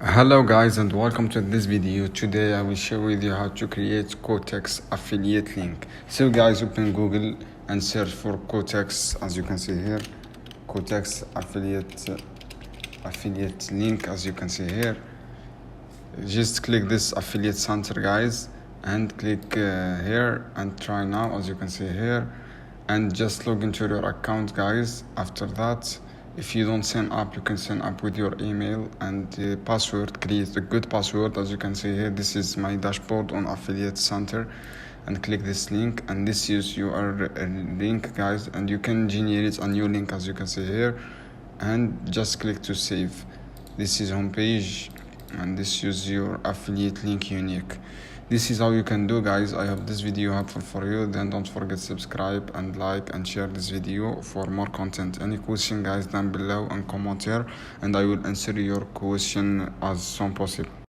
Hello guys and welcome to this video. Today I will share with you how to create Quotex affiliate link. So guys, open Google and search for Quotex, as you can see here. Quotex affiliate link, as you can see here. Just click this affiliate center guys and click here and try now, as you can see here, and just log into your account guys. After that, if you don't sign up, you can sign up with your email and password. Create a good password, as you can see here. This is my dashboard on affiliate center, and click this link, and this is your link guys, and you can generate a new link, as you can see here, and just click to save. This is home page, and this is your affiliate link unique. This is how you can do guys. I hope this video helpful for you. Then don't forget subscribe and like and share this video for more content. Any question guys, down below and comment here, and I will answer your question as soon possible.